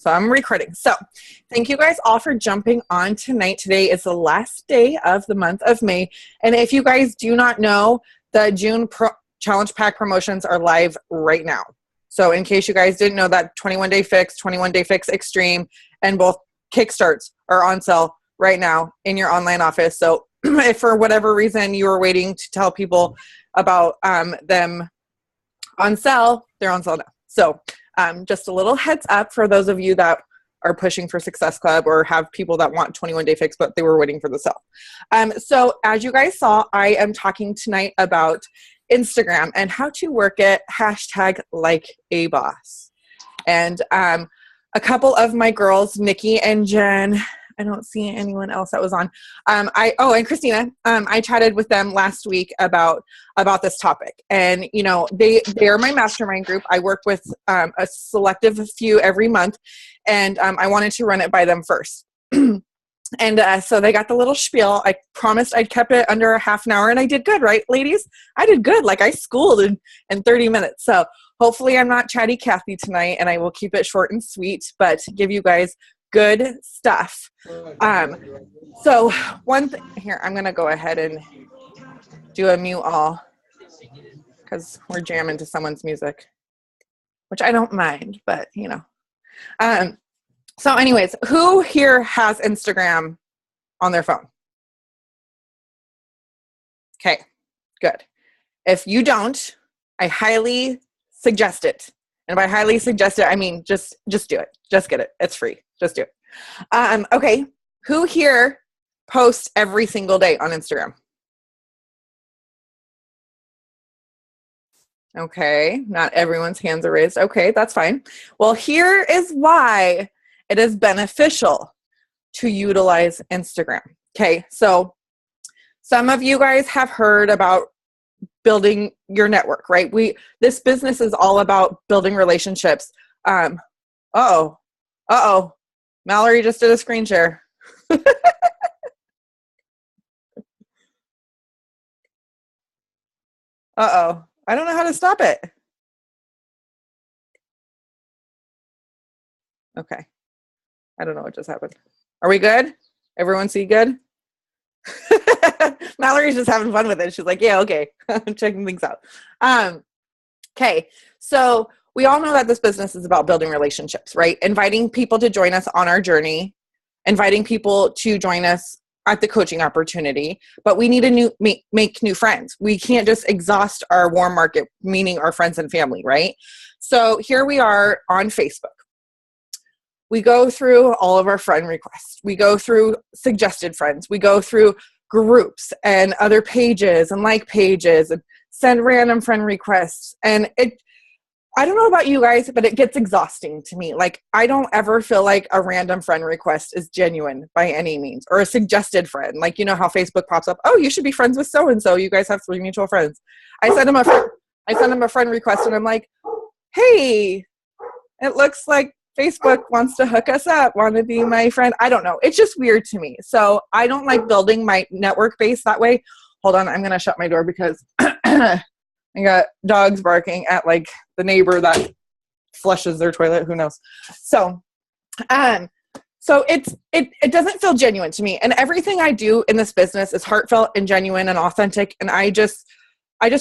So I'm recording. So thank you guys all for jumping on tonight. Today is the last day of the month of May. And if you guys do not know, the June Challenge Pack promotions are live right now. So in case you guys didn't know that 21 Day Fix, 21 Day Fix Extreme, and both Kickstarts are on sale right now in your online office. So if for whatever reason you were waiting to tell people about them on sale, they're on sale now. So just a little heads up for those of you that are pushing for Success Club or have people that want 21 Day Fix, but they were waiting for the sale. So as you guys saw, I am talking tonight about Instagram and how to work it, #like-a-boss. And a couple of my girls, Nikki and Jen, I don't see anyone else that was on. And Christina, I chatted with them last week about this topic. And, you know, they are my mastermind group. I work with a selective few every month, and I wanted to run it by them first. And so they got the little spiel. I promised I'd kept it under a half an hour, and I did good, right, ladies? I did good. Like, I schooled in 30 minutes. So hopefully I'm not chatty Cathy tonight, and I will keep it short and sweet, but give you guys good stuff. So one thing here, I'm going to go ahead and do a mute all because we're jamming to someone's music, which I don't mind, but you know. So anyways, who here has Instagram on their phone? Okay, good. If you don't, I highly suggest it. And by highly suggest it, I mean just do it. Just get it. It's free. Just do it. Okay, who here posts every single day on Instagram? Okay, not everyone's hands are raised. Okay, that's fine. Well, here is why it is beneficial to utilize Instagram. Okay, so some of you guys have heard about building your network, right? This business is all about building relationships. Uh-oh. Mallory just did a screen share. Uh-oh. I don't know how to stop it. Okay. I don't know what just happened. Are we good? Everyone see good? Mallory's just having fun with it. She's like, yeah, okay. I'm checking things out. Okay. So we all know that this business is about building relationships, right? Inviting people to join us on our journey, inviting people to join us at the coaching opportunity, but we need to make new friends. We can't just exhaust our warm market, meaning our friends and family, right? So here we are on Facebook. We go through all of our friend requests. We go through suggested friends. We go through groups and other pages and like pages and send random friend requests. And I don't know about you guys, but it gets exhausting to me. Like, I don't ever feel like a random friend request is genuine by any means, or a suggested friend. Like, you know how Facebook pops up, oh, you should be friends with so-and-so. You guys have 3 mutual friends. I send them a friend request, and I'm like, hey, it looks like Facebook wants to hook us up, want to be my friend. I don't know. It's just weird to me. So I don't like building my network base that way. Hold on. I'm going to shut my door because I got dogs barking at like the neighbor that flushes their toilet. Who knows? So it doesn't feel genuine to me. And everything I do in this business is heartfelt and genuine and authentic. And I just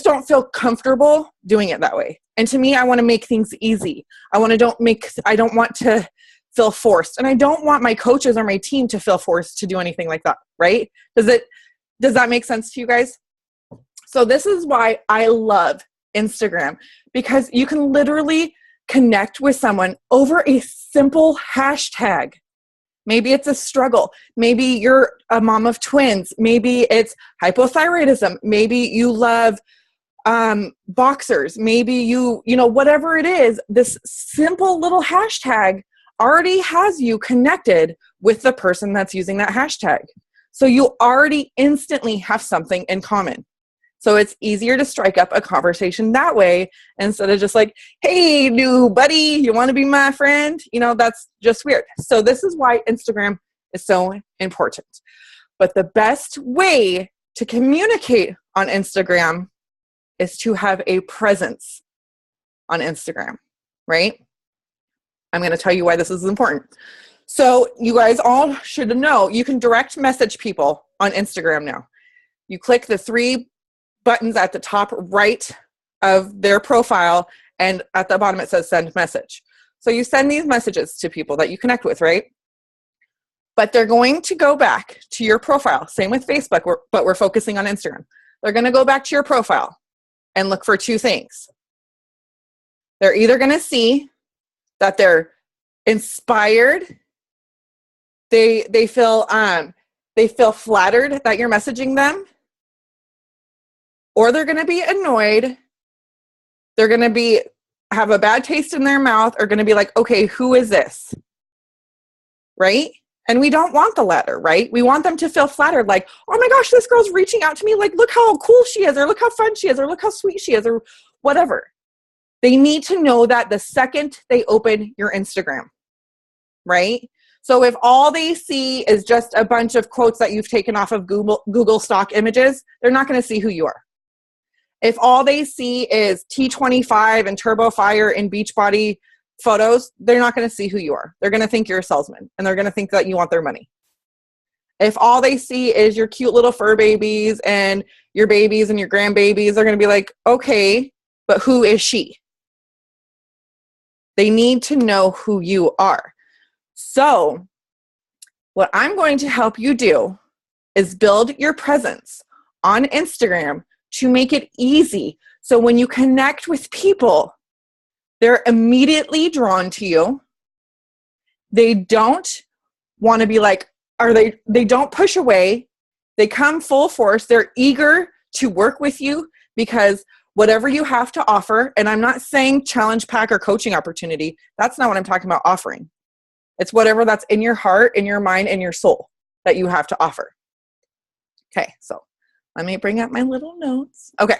don't feel comfortable doing it that way. And to me, I want to make things easy. I don't want to feel forced. And I don't want my coaches or my team to feel forced to do anything like that. Right? Does that make sense to you guys? So this is why I love Instagram, because you can literally connect with someone over a simple hashtag. Maybe it's a struggle. Maybe you're a mom of twins. Maybe it's hypothyroidism. Maybe you love boxers. Maybe you know, whatever it is, this simple little hashtag already has you connected with the person that's using that hashtag. So you already instantly have something in common. So it's easier to strike up a conversation that way instead of just like, hey, new buddy, you want to be my friend? You know, that's just weird. So this is why Instagram is so important. But the best way to communicate on Instagram is to have a presence on Instagram, right? I'm going to tell you why this is important. So you guys all should know you can direct message people on Instagram now. You click the 3 buttons at the top right of their profile, and at the bottom it says send message. So you send these messages to people that you connect with, right? But they're going to go back to your profile. Same with Facebook, but we're focusing on Instagram. They're going to go back to your profile and look for 2 things. They're either going to see that they're inspired, they feel flattered that you're messaging them, or they're going to be annoyed. They're going to have a bad taste in their mouth, or going to be like, okay, who is this? Right? And we don't want the latter, right? We want them to feel flattered, like, oh my gosh, this girl's reaching out to me, like, look how cool she is, or look how fun she is, or look how sweet she is, or whatever. They need to know that the second they open your Instagram, right? So if all they see is just a bunch of quotes that you've taken off of Google stock images, they're not going to see who you are. If all they see is T25 and Turbo Fire and Beachbody photos, they're not going to see who you are. They're going to think you're a salesman, and they're going to think that you want their money. If all they see is your cute little fur babies and your babies and your grandbabies, they're going to be like, okay, but who is she? They need to know who you are. So what I'm going to help you do is build your presence on Instagram to make it easy. So when you connect with people, they're immediately drawn to you. They don't want to be like, they don't push away. They come full force. They're eager to work with you because whatever you have to offer, and I'm not saying challenge pack or coaching opportunity. That's not what I'm talking about offering. It's whatever that's in your heart, in your mind, in your soul that you have to offer. Okay, so let me bring up my little notes. Okay.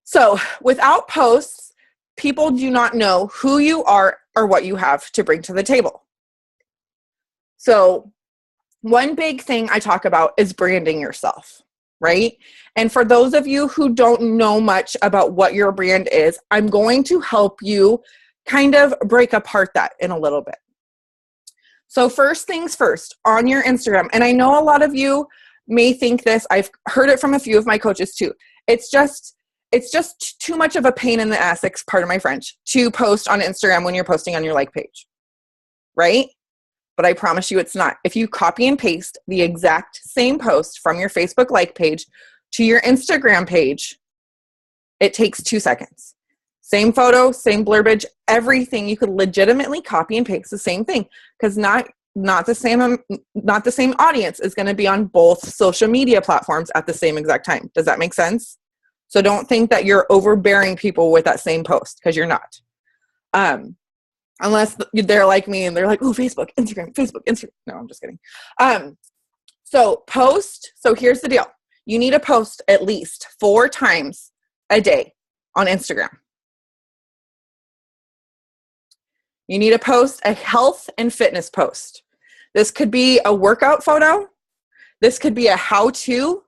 So without posts, people do not know who you are or what you have to bring to the table. So one big thing I talk about is branding yourself, right? And for those of you who don't know much about what your brand is, I'm going to help you kind of break apart that in a little bit. So first things first, on your Instagram, and I know a lot of you may think this, I've heard it from a few of my coaches too. It's just too much of a pain in the ass, pardon my French, to post on Instagram when you're posting on your like page, right? But I promise you it's not. If you copy and paste the exact same post from your Facebook like page to your Instagram page, it takes 2 seconds. Same photo, same blurbage, everything. You could legitimately copy and paste the same thing because not the same audience is going to be on both social media platforms at the same exact time. Does that make sense? So don't think that you're overbearing people with that same post because you're not. Unless they're like me and they're like, oh, Facebook, Instagram. No, I'm just kidding. So post. So here's the deal. You need to post at least 4 times a day on Instagram. You need to post a health and fitness post. This could be a workout photo. This could be a how-to.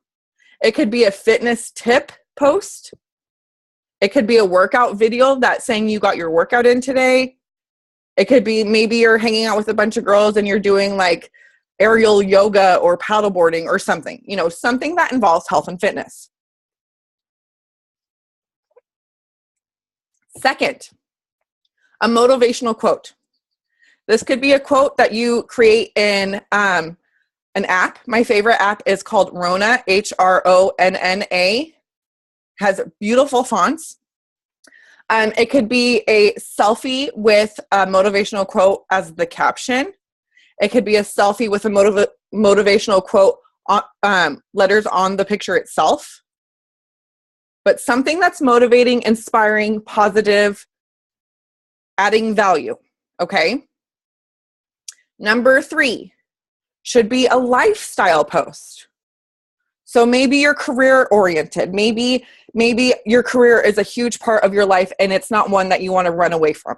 It could be a fitness tip post. It could be a workout video that's saying you got your workout in today. It could be maybe you're hanging out with a bunch of girls and you're doing like aerial yoga or paddleboarding or something, something that involves health and fitness. Second, a motivational quote. This could be a quote that you create in an app. My favorite app is called Ronna, Hronna. Has beautiful fonts. It could be a selfie with a motivational quote as the caption. It could be a selfie with a motivational quote, letters on the picture itself. But something that's motivating, inspiring, positive, adding value, okay? Number 3 should be a lifestyle post. So maybe you're career oriented. Maybe your career is a huge part of your life and it's not one that you want to run away from.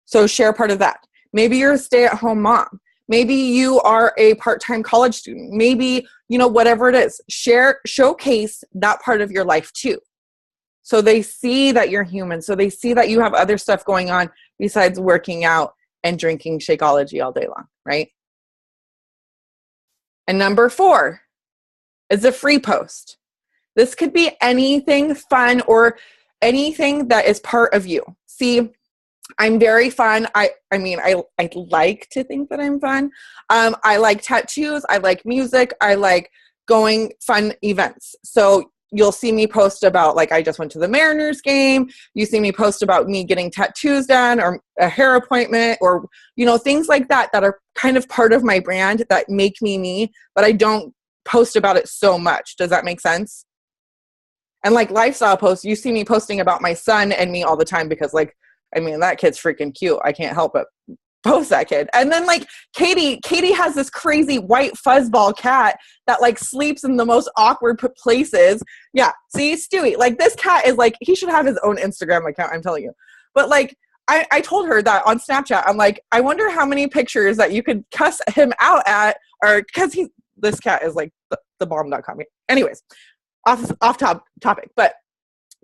So share part of that. Maybe you're a stay-at-home mom. Maybe you are a part-time college student. Maybe, whatever it is, showcase that part of your life too. So they see that you're human. So they see that you have other stuff going on besides working out and drinking Shakeology all day long, right? And number 4 is a free post. This could be anything fun or anything that is part of you. See, I'm very fun. I like to think that I'm fun. I like tattoos. I like music. I like going fun events. So you'll see me post about, like, I just went to the Mariners game. You see me post about me getting tattoos done or a hair appointment or, things like that are kind of part of my brand that make me me, but I don't post about it so much. Does that make sense? And like lifestyle posts, you see me posting about my son and me all the time because that kid's freaking cute. I can't help but post that kid. And then like Katie has this crazy white fuzzball cat that like sleeps in the most awkward places. Yeah. See, Stewie, like this cat is like, he should have his own Instagram account, I'm telling you. But like, I told her that on Snapchat, I'm like, I wonder how many pictures that you could cuss him out at, or because this cat is like the bomb.com. Anyways, off topic, but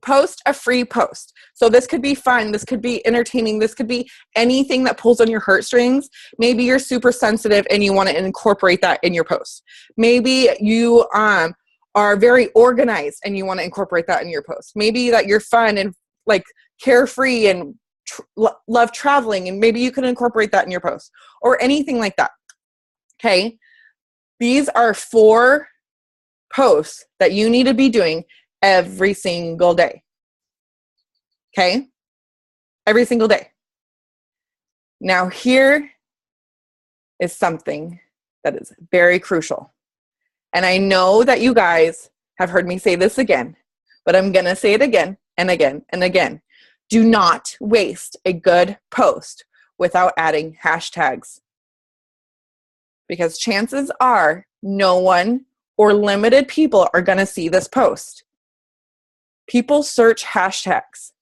post a free post. So this could be fun. This could be entertaining. This could be anything that pulls on your heartstrings. Maybe you're super sensitive and you want to incorporate that in your post. Maybe you are very organized and you want to incorporate that in your post. Maybe that you're fun and like carefree and love traveling, and maybe you can incorporate that in your post or anything like that. Okay. These are 4 posts that you need to be doing every single day. Okay? Every single day. Now, here is something that is very crucial. And I know that you guys have heard me say this again, but I'm going to say it again and again and again. Do not waste a good post without adding hashtags. Because chances are no one or limited people are going to see this post. People search hashtags.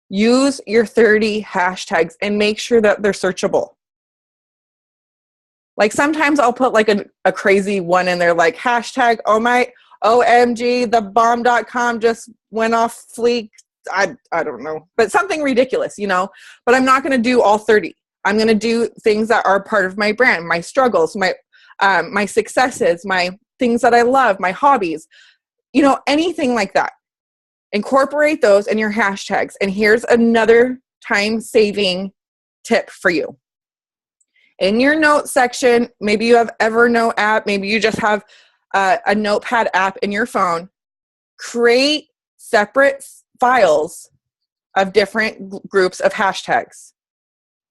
Use your 30 hashtags and make sure that they're searchable. Like sometimes I'll put like a crazy one in there, like hashtag, oh my, OMG, the bomb.com just went off fleek. I don't know, but something ridiculous, but I'm not going to do all 30. I'm going to do things that are part of my brand, my struggles, my successes, my things that I love, my hobbies, anything like that. Incorporate those in your hashtags. And here's another time-saving tip for you. In your notes section, maybe you have Evernote app, maybe you just have a notepad app in your phone. Create separate files of different groups of hashtags.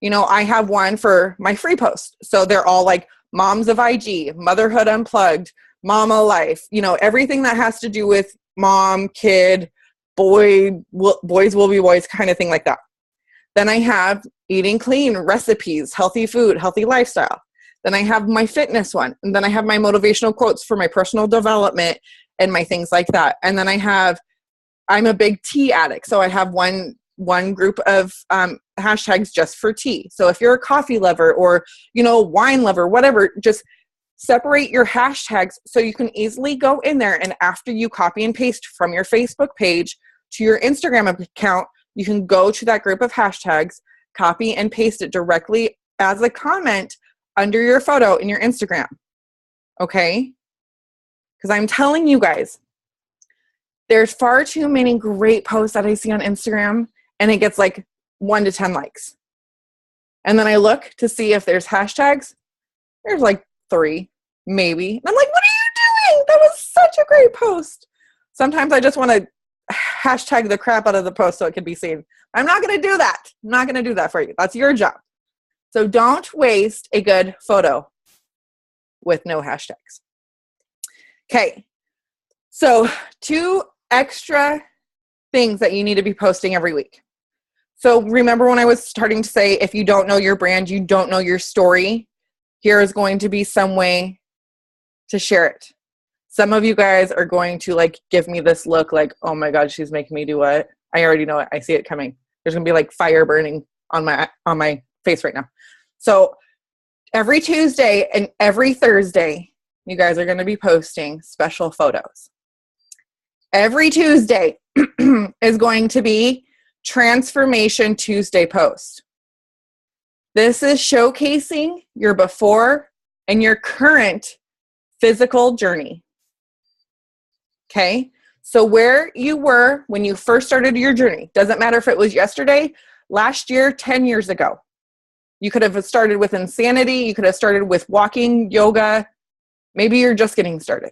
I have one for my free post. So they're all like Moms of IG, Motherhood Unplugged, Mama Life, everything that has to do with mom, kid, boys will be boys, kind of thing like that. Then I have eating clean, recipes, healthy food, healthy lifestyle. Then I have my fitness one. And then I have my motivational quotes for my personal development and my things like that. And then I'm a big tea addict. So I have one group of hashtags just for tea. So if you're a coffee lover or, wine lover, whatever, just separate your hashtags so you can easily go in there. And after you copy and paste from your Facebook page to your Instagram account, you can go to that group of hashtags, copy and paste it directly as a comment under your photo in your Instagram. Okay? Because I'm telling you guys, there's far too many great posts that I see on Instagram and it gets like 1 to 10 likes. And then I look to see if there's hashtags. There's like 3, maybe. And I'm like, what are you doing? That was such a great post. Sometimes I just want to hashtag the crap out of the post so it can be seen. I'm not going to do that. I'm not going to do that for you. That's your job. So don't waste a good photo with no hashtags. Okay. So 2 extra things that you need to be posting every week. So remember when I was starting to say, if you don't know your brand, you don't know your story, here is going to be some way to share it. Some of you guys are going to like give me this look like, oh my God, she's making me do what? I already know it. I see it coming. There's going to be like fire burning on my face right now. So every Tuesday and every Thursday, you guys are going to be posting special photos. Every Tuesday, is going to be Transformation Tuesday post. This is showcasing your before and your current physical journey. Okay? So where you were when you first started your journey, doesn't matter if it was yesterday, last year, 10 years ago. You could have started with insanity. You could have started with walking, yoga. Maybe you're just getting started.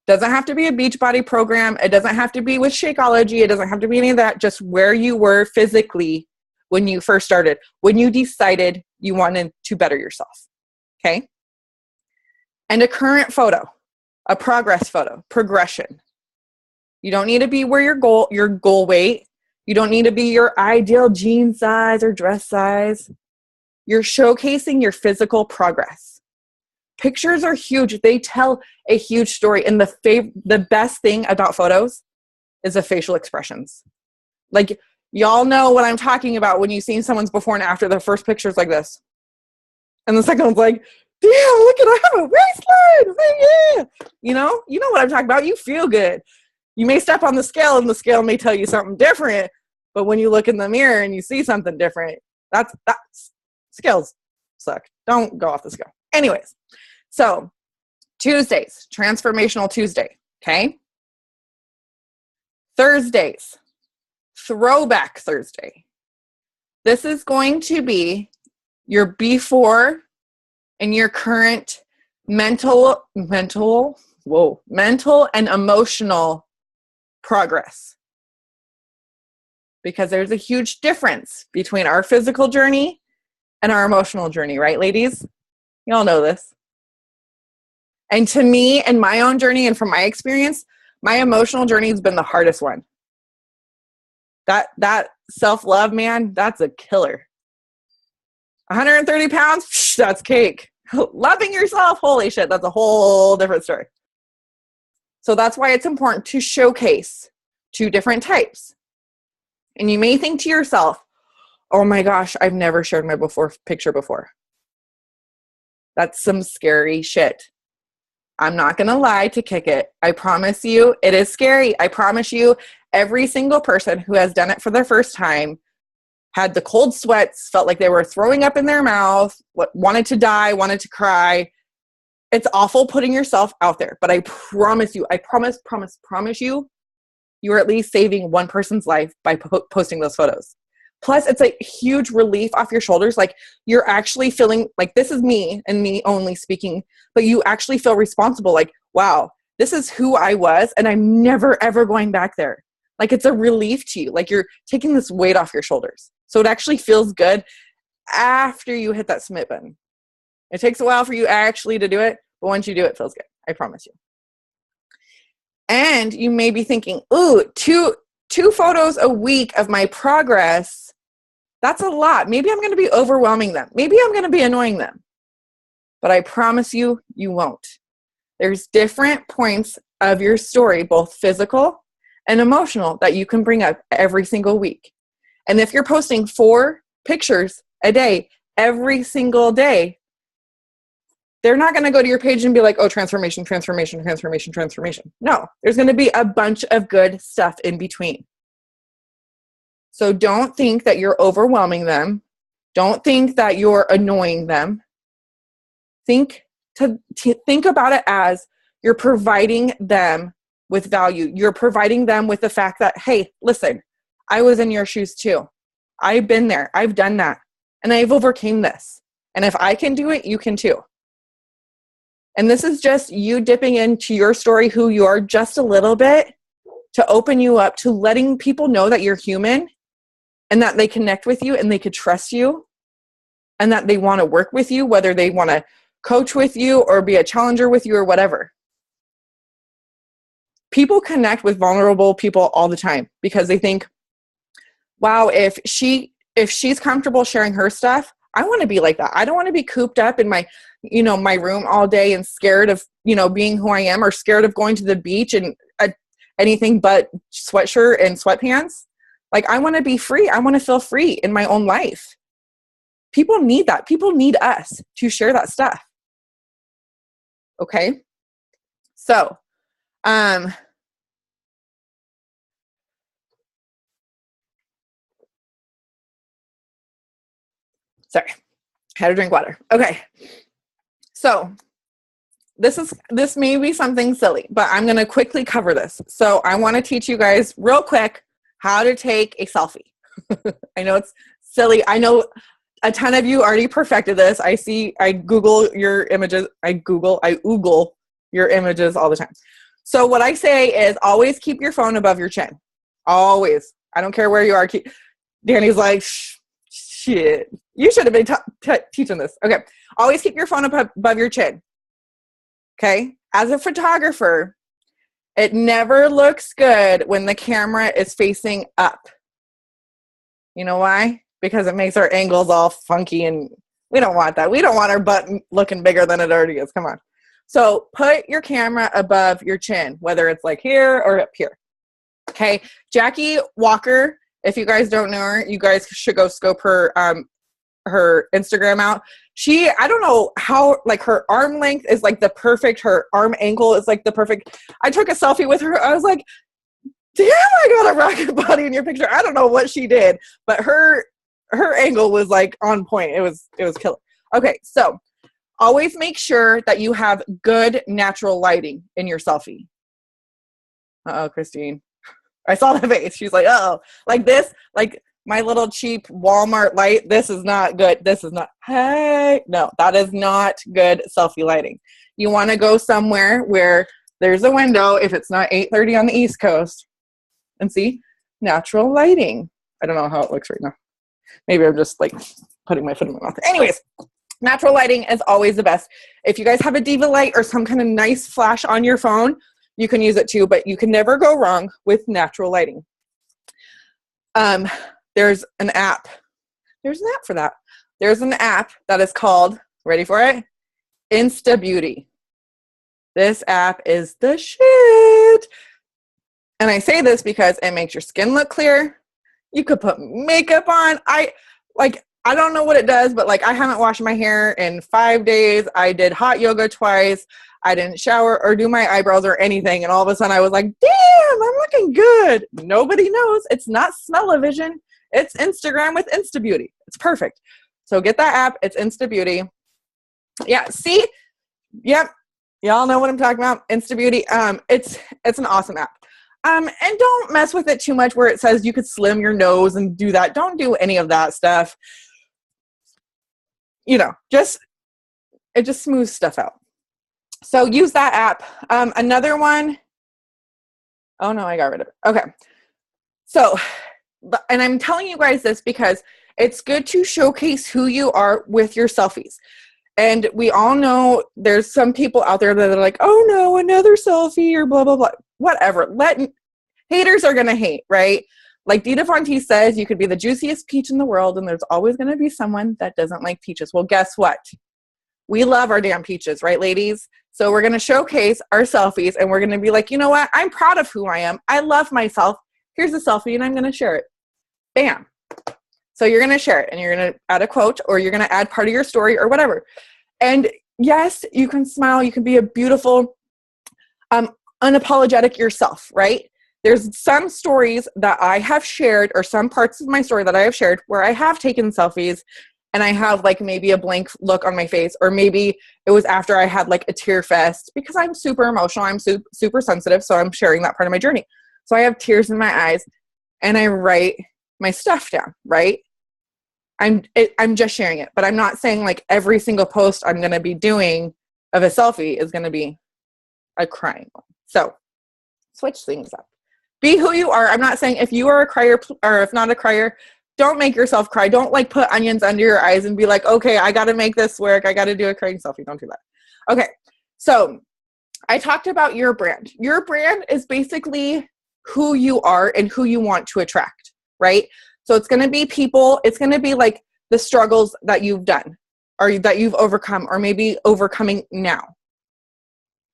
Doesn't have to be a Beachbody program. It doesn't have to be with Shakeology. It doesn't have to be any of that. Just where you were physically when you first started, when you decided you wanted to better yourself. Okay? And a current photo, a progress photo, progression. You don't need to be where your goal weight. You don't need to be your ideal jean size or dress size. You're showcasing your physical progress. Pictures are huge. They tell a huge story. And the best thing about photos is the facial expressions. Like, y'all know what I'm talking about when you see someone's before and after. The first picture's like this. And the second one's like, damn, look at, I have a waistline. Yeah. You know what I'm talking about. You feel good. You may step on the scale and the scale may tell you something different. But when you look in the mirror and you see something different, that's scales suck. Don't go off the scale. Anyways, so Tuesdays, Transformational Tuesday, okay? Thursdays, Throwback Thursday. This is going to be your before and your current mental and emotional progress. Because there's a huge difference between our physical journey and our emotional journey, right, ladies? You all know this. And to me, and my own journey, and from my experience, my emotional journey has been the hardest one. That self-love, man, that's a killer. 130 pounds, that's cake. Loving yourself, holy shit, that's a whole different story. So that's why it's important to showcase two different types. And you may think to yourself, oh my gosh, I've never shared my picture before. That's some scary shit. I'm not going to lie to kick it. I promise you, it is scary. I promise you, every single person who has done it for their first time had the cold sweats, felt like they were throwing up in their mouth, wanted to die, wanted to cry. It's awful putting yourself out there, but I promise you, I promise you, you're at least saving one person's life by posting those photos. Plus, it's a huge relief off your shoulders. Like, you're actually feeling like, this is me and me only speaking, but you actually feel responsible. Like, wow, this is who I was, and I'm never, ever going back there. Like, it's a relief to you. Like, you're taking this weight off your shoulders. So it actually feels good after you hit that submit button. It takes a while for you actually to do it, but once you do it, it feels good. I promise you. And you may be thinking, ooh, two photos a week of my progress, that's a lot. Maybe I'm going to be overwhelming them. Maybe I'm going to be annoying them. But I promise you, you won't. There's different points of your story, both physical and emotional, that you can bring up every single week. And if you're posting 4 pictures a day, every single day, they're not going to go to your page and be like, oh, transformation. No, there's going to be a bunch of good stuff in between. So don't think that you're overwhelming them. Don't think that you're annoying them. Think about it as you're providing them with value. You're providing them with the fact that, hey, listen, I was in your shoes too. I've been there. I've done that. And I've overcame this. And if I can do it, you can too. And this is just you dipping into your story, who you are, just a little bit, to open you up to letting people know that you're human and that they connect with you and they could trust you and that they want to work with you, whether they want to coach with you or be a challenger with you or whatever. People connect with vulnerable people all the time because they think, wow, if she's comfortable sharing her stuff, I want to be like that. I don't want to be cooped up in my room all day and scared of, being who I am, or scared of going to the beach and anything but sweatshirt and sweatpants. Like, I want to be free. I want to feel free in my own life. People need that. People need us to share that stuff. Okay. So, Sorry, had to drink water. Okay. So this may be something silly, but I'm going to quickly cover this. So I want to teach you guys real quick how to take a selfie. I know it's silly. I know a ton of you already perfected this. I Google your images. I oogle your images all the time. So what I say is always keep your phone above your chin. Always. I don't care where you are. Danny's like, shit. You should have been teaching this. Okay. Always keep your phone above your chin. Okay. As a photographer, it never looks good when the camera is facing up. You know why? Because it makes our angles all funky, and we don't want that. We don't want our butt looking bigger than it already is. Come on. So put your camera above your chin, whether it's like here or up here. Okay. Jackie Walker, if you guys don't know her, you guys should go scope her Instagram out. I don't know how, like, her arm length is like the perfect, her arm angle is like the perfect. I took a selfie with her. I was like, damn, I got a rocket body in your picture. I don't know what she did, but her angle was like on point. It was killer. Okay. So always make sure that you have good natural lighting in your selfie. Uh-oh, Christine. I saw the face. She's like, uh-oh. Like this, like my little cheap Walmart light. This is not good. This is not, hey. No, that is not good selfie lighting. You want to go somewhere where there's a window if it's not 8:30 on the East Coast and see natural lighting. I don't know how it looks right now. Maybe I'm just like putting my foot in my mouth. Anyways, natural lighting is always the best. If you guys have a diva light or some kind of nice flash on your phone, you can use it too, but you can never go wrong with natural lighting. There's an app. There's an app for that. There's an app that is called, ready for it? Beauty. This app is the shit. And I say this because it makes your skin look clear. You could put makeup on. I don't know what it does, but like I haven't washed my hair in 5 days. I did hot yoga twice. I didn't shower or do my eyebrows or anything. And all of a sudden I was like, damn, I'm looking good. Nobody knows. It's not smell-o-vision. It's Instagram with Beauty. It's perfect. So get that app. It's Beauty. Yeah. See? Yep. Y'all know what I'm talking about. Beauty. It's an awesome app. And don't mess with it too much where it says you could slim your nose and do that. Don't do any of that stuff. You know, it just smooths stuff out. So use that app. Another one. Oh no, I got rid of it. Okay. So, and I'm telling you guys this because it's good to showcase who you are with your selfies. And we all know there's some people out there that are like, oh no, another selfie or blah, blah, blah. Whatever. Haters are going to hate, right? Like Dita Fonte says, you could be the juiciest peach in the world and there's always going to be someone that doesn't like peaches. Well, guess what? We love our damn peaches, right, ladies? So we're going to showcase our selfies and we're going to be like, you know what? I'm proud of who I am. I love myself. Here's a selfie and I'm going to share it. Bam. So you're going to share it and you're going to add a quote or you're going to add part of your story or whatever. And yes, you can smile. You can be a beautiful, unapologetic yourself, right? There's some stories that I have shared or some parts of my story that I have shared where I have taken selfies and I have like maybe a blank look on my face, or maybe it was after I had like a tear fest because I'm super emotional. I'm super sensitive. So I'm sharing that part of my journey. So I have tears in my eyes and I write my stuff down, right? I'm just sharing it, but I'm not saying like every single post I'm going to be doing of a selfie is going to be a crying one. So switch things up. Be who you are. I'm not saying if you are a crier or if not a crier, don't make yourself cry. Don't like put onions under your eyes and be like, okay, I got to make this work. I got to do a crying selfie. Don't do that. Okay. So I talked about your brand. Your brand is basically who you are and who you want to attract, right? So it's going to be people. It's going to be like the struggles that you've done or that you've overcome or maybe overcoming now.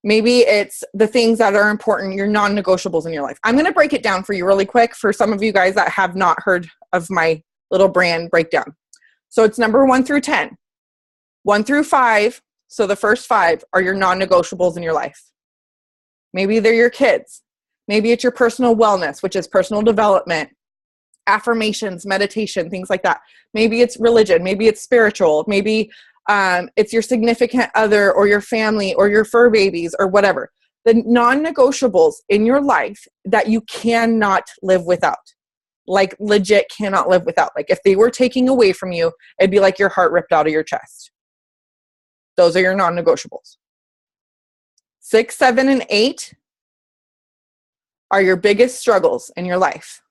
Maybe it's the things that are important, your non-negotiables in your life. I'm going to break it down for you really quick for some of you guys that have not heard of my little brand breakdown. So it's number 1 through 10. 1 through 5. So the first 5 are your non-negotiables in your life. Maybe they're your kids. Maybe it's your personal wellness, which is personal development. affirmations, meditation, things like that. Maybe it's religion, maybe it's spiritual, maybe it's your significant other or your family or your fur babies or whatever. The non-negotiables in your life that you cannot live without, like legit cannot live without. Like if they were taking away from you, it'd be like your heart ripped out of your chest. Those are your non-negotiables. 6, 7, and 8 are your biggest struggles in your life.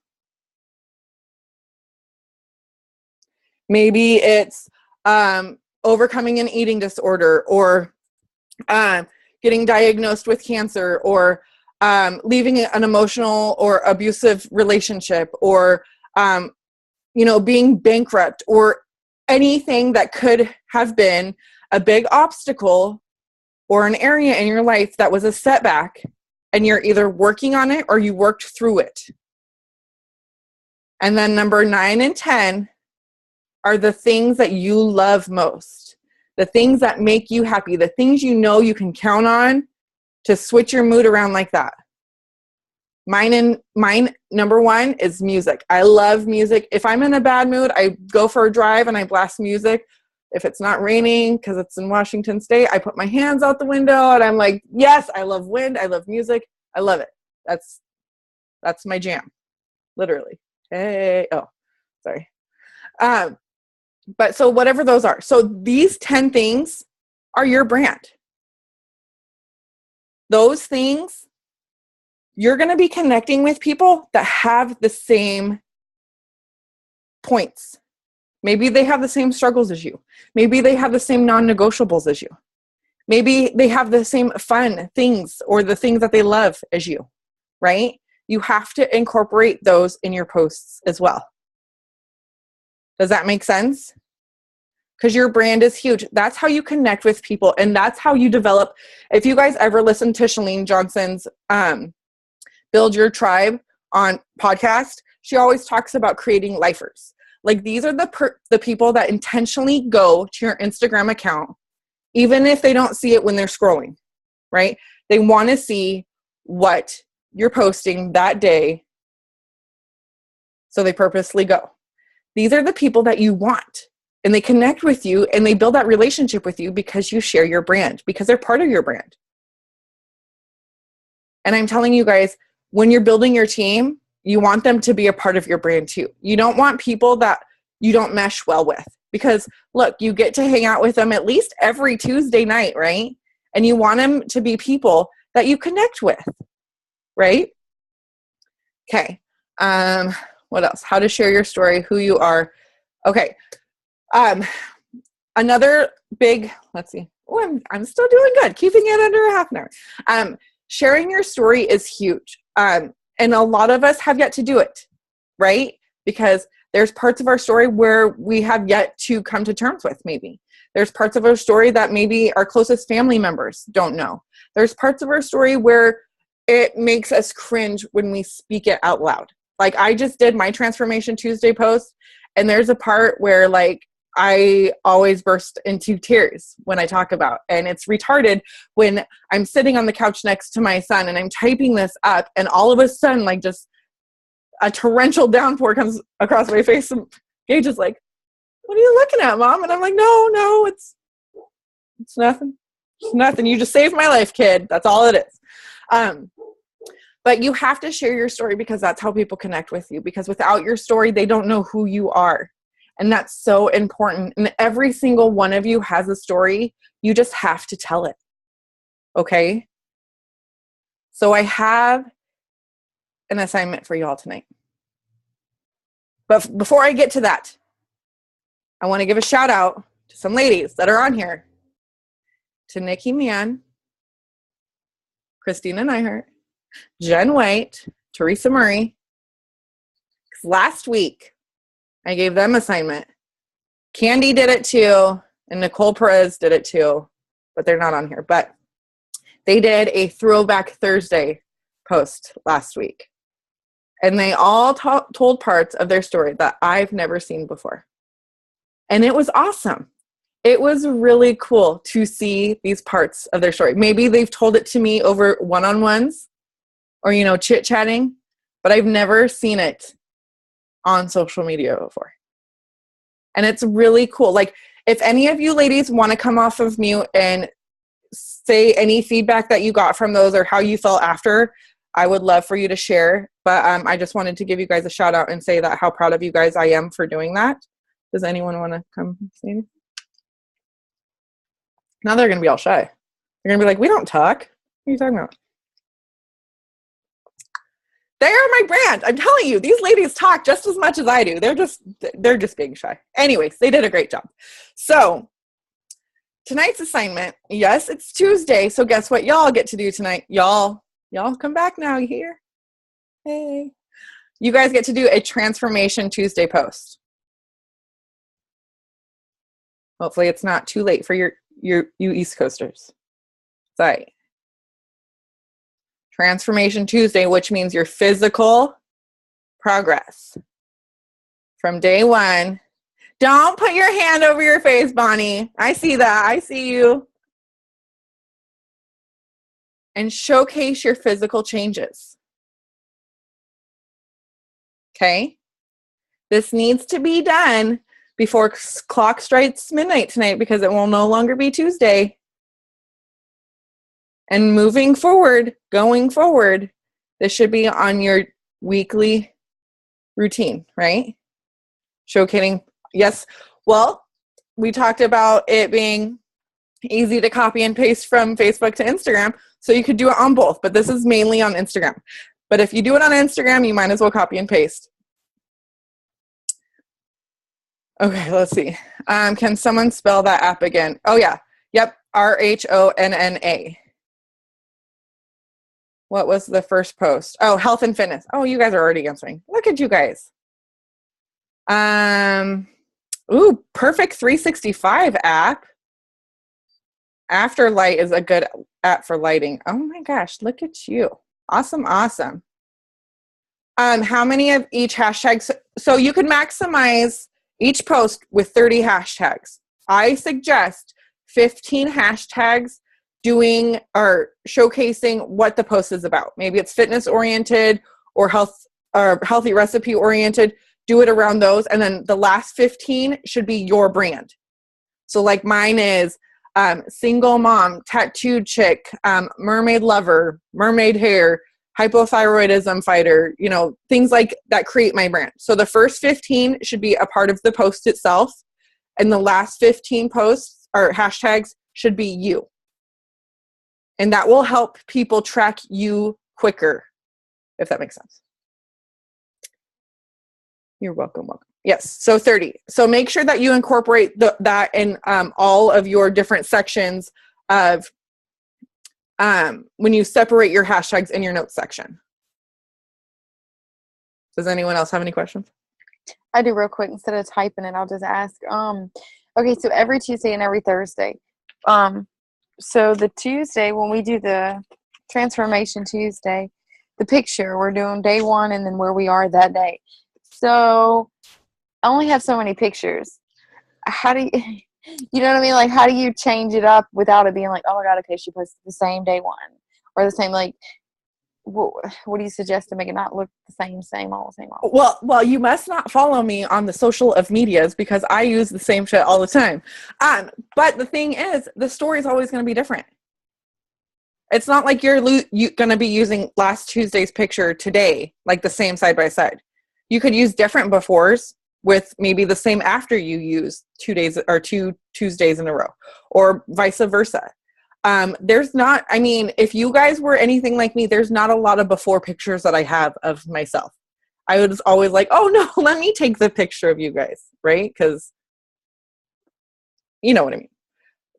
Maybe it's overcoming an eating disorder, or getting diagnosed with cancer, or leaving an emotional or abusive relationship, or being bankrupt, or anything that could have been a big obstacle or an area in your life that was a setback, and you're either working on it or you worked through it. And then number 9 and 10 are the things that you love most, the things that make you happy, the things you know you can count on to switch your mood around like that. Mine, number 1 is music. I love music. If I'm in a bad mood, I go for a drive and I blast music. If it's not raining, because it's in Washington State, I put my hands out the window and I'm like, yes, I love wind. I love music. I love it. That's my jam, literally. Hey, oh, sorry. But so whatever those are. So these 10 things are your brand. Those things, you're going to be connecting with people that have the same points. Maybe they have the same struggles as you. Maybe they have the same non-negotiables as you. Maybe they have the same fun things or the things that they love as you, right? You have to incorporate those in your posts as well. Does that make sense? Because your brand is huge. That's how you connect with people, and that's how you develop. If you guys ever listen to Chalene Johnson's Build Your Tribe on podcast, she always talks about creating lifers. Like these are the people that intentionally go to your Instagram account, even if they don't see it when they're scrolling, right? They want to see what you're posting that day, so they purposely go. These are the people that you want, and they connect with you and they build that relationship with you because you share your brand, because they're part of your brand. And I'm telling you guys, when you're building your team, you want them to be a part of your brand too. You don't want people that you don't mesh well with, because look, you get to hang out with them at least every Tuesday night, right? And you want them to be people that you connect with, right? Okay. What else? How to share your story, who you are. Okay. Another big, let's see. Oh, I'm still doing good. Keeping it under a half an hour. Sharing your story is huge. And a lot of us have yet to do it, right? Because there's parts of our story where we have yet to come to terms with, maybe. There's parts of our story that maybe our closest family members don't know. There's parts of our story where it makes us cringe when we speak it out loud. Like I just did my Transformation Tuesday post, and there's a part where like I always burst into tears when I talk about, and it's retarded when I'm sitting on the couch next to my son and I'm typing this up, and all of a sudden like just a torrential downpour comes across my face, and Gage is like, "What are you looking at, Mom?" And I'm like, no, it's nothing. It's nothing. You just saved my life, kid. That's all it is. But you have to share your story, because that's how people connect with you, because without your story, they don't know who you are. And that's so important. And every single one of you has a story. You just have to tell it. Okay? So I have an assignment for you all tonight. But before I get to that, I want to give a shout out to some ladies that are on here. To Nikki Mann, Christina Neihart, Jen White, Teresa Murray. Last week, I gave them assignment. Candy did it too, and Nicole Perez did it too, but they're not on here. But they did a Throwback Thursday post last week, and they all told parts of their story that I've never seen before. And it was awesome. It was really cool to see these parts of their story. Maybe they've told it to me over one-on-ones or, chit-chatting, but I've never seen it on social media before. And it's really cool. Like, if any of you ladies want to come off of mute and say any feedback that you got from those or how you felt after, I would love for you to share. But I just wanted to give you guys a shout out and say that how proud of you guys I am for doing that. Does anyone want to come say anything? Now they're going to be all shy. They're going to be like, we don't talk. What are you talking about? They are my brand. I'm telling you, these ladies talk just as much as I do. They're just being shy. Anyways, they did a great job. So tonight's assignment, yes, it's Tuesday. So guess what y'all get to do tonight? Y'all come back now. You hear? Hey. You guys get to do a Transformation Tuesday post. Hopefully it's not too late for you East Coasters. Sorry. Transformation Tuesday, which means your physical progress from day one. Don't put your hand over your face, Bonnie. I see that. I see you. And showcase your physical changes. Okay? This needs to be done before clock strikes midnight tonight because it will no longer be Tuesday. And moving forward, going forward, this should be on your weekly routine, right? Showcasing, yes. Well, we talked about it being easy to copy and paste from Facebook to Instagram, so you could do it on both, but this is mainly on Instagram. But if you do it on Instagram, you might as well copy and paste. Okay, let's see. Can someone spell that app again? Oh, yeah. Yep, RHONNA. What was the first post? Oh, health and fitness. Oh, you guys are already answering. Look at you guys. Ooh, Perfect 365 app. Afterlight is a good app for lighting. Oh my gosh, look at you. Awesome, awesome. How many of each hashtag? So you can maximize each post with 30 hashtags. I suggest 15 hashtags doing or showcasing what the post is about. Maybe it's fitness oriented or health or healthy recipe oriented. Do it around those. And then the last 15 should be your brand. So like mine is single mom, tattooed chick, mermaid lover, mermaid hair, hypothyroidism fighter, things like that create my brand. So the first 15 should be a part of the post itself. And the last 15 posts or hashtags should be you. And that will help people track you quicker, if that makes sense. You're welcome. Yes, so 30. So make sure that you incorporate that in all of your different sections of when you separate your hashtags in your notes section. Does anyone else have any questions? I do real quick. Instead of typing it, I'll just ask. Okay, so every Tuesday and every Thursday. So the Tuesday, when we do the Transformation Tuesday, the picture, we're doing day one and then where we are that day. So I only have so many pictures. How do you, you know what I mean? Like, how do you change it up without it being like, oh my God, okay, she posted the same day one or the same, like, what do you suggest to make it not look the same, all the same? Well, you must not follow me on the social of medias because I use the same shit all the time. But the thing is, the story is always going to be different. It's not like you're going to be using last Tuesday's picture today, like the same side by side. You could use different befores with maybe the same after you use 2 days or 2 Tuesdays in a row, or vice versa. There's not, I mean, if you guys were anything like me, there's not a lot of before pictures that I have of myself. I was always like, oh no, let me take the picture of you guys, right? Because you know what I mean.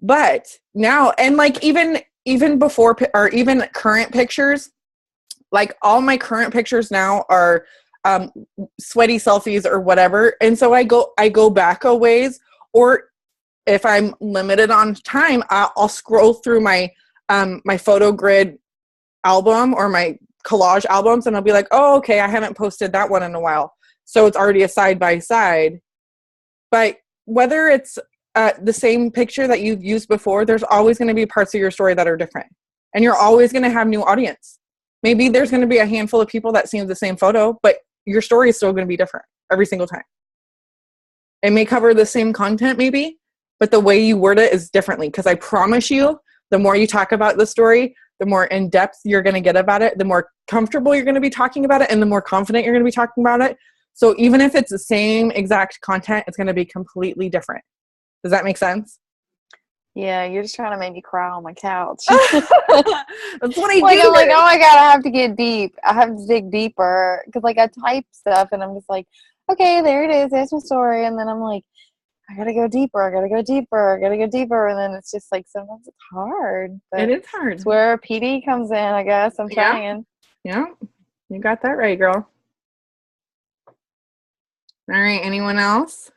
But now, and like even before or even current pictures, like all my current pictures now are sweaty selfies or whatever. And so I go back a ways, or if I'm limited on time, I'll scroll through my my photo grid album or my collage albums, and I'll be like, oh, okay, I haven't posted that one in a while. So it's already a side by side. But whether it's the same picture that you've used before, there's always going to be parts of your story that are different. And you're always going to have new audience. Maybe there's going to be a handful of people that see the same photo, but your story is still going to be different, every single time. It may cover the same content maybe, but the way you word it is differently. Because I promise you, the more you talk about the story, the more in-depth you're going to get about it, the more comfortable you're going to be talking about it, and the more confident you're going to be talking about it. So even if it's the same exact content, it's going to be completely different. Does that make sense? Yeah, you're just trying to make me cry on my couch. That's what I do. I'm like, oh my God, I have to get deep. I have to dig deeper. Because, like, I type stuff, and I'm just like, okay, there it is. There's my story. And then I'm like, I got to go deeper. I got to go deeper. I got to go deeper. And then it's just like, sometimes it's hard. But it is hard. it's where PD comes in, I guess. I'm trying. Yeah, you got that right, girl. All right, anyone else?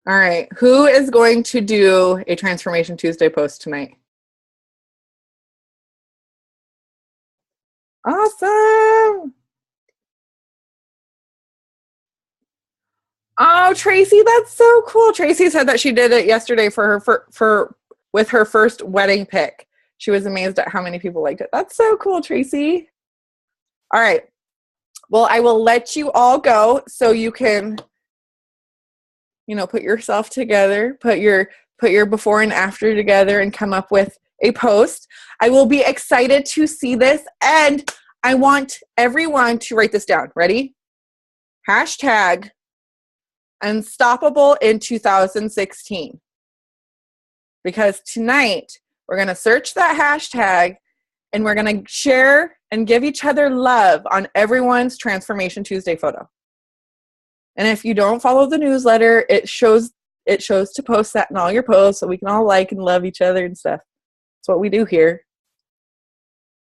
All right, who is going to do a Transformation Tuesday post tonight? Awesome. Oh, Tracy, that's so cool. Tracy said that she did it yesterday for her with her first wedding pic. She was amazed at how many people liked it. That's so cool, Tracy. All right. Well, I will let you all go so you can, put yourself together, put your before and after together and come up with a post. I will be excited to see this, and I want everyone to write this down. Ready? Hashtag Unstoppable in 2016. Because tonight we're going to search that hashtag and we're going to share and give each other love on everyone's Transformation Tuesday photo. And if you don't follow the newsletter, it shows to post that in all your posts so we can all like and love each other and stuff. That's what we do here.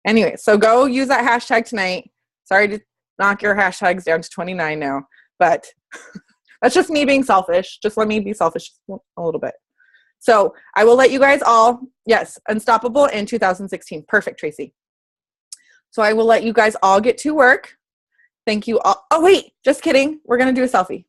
Anyway, so go use that hashtag tonight. Sorry to knock your hashtags down to 29 now, but that's just me being selfish. Just let me be selfish a little bit. So I will let you guys all, yes, Unstoppable in 2016. Perfect, Tracy. So I will let you guys all get to work. Thank you all. Oh, wait, just kidding. We're going to do a selfie.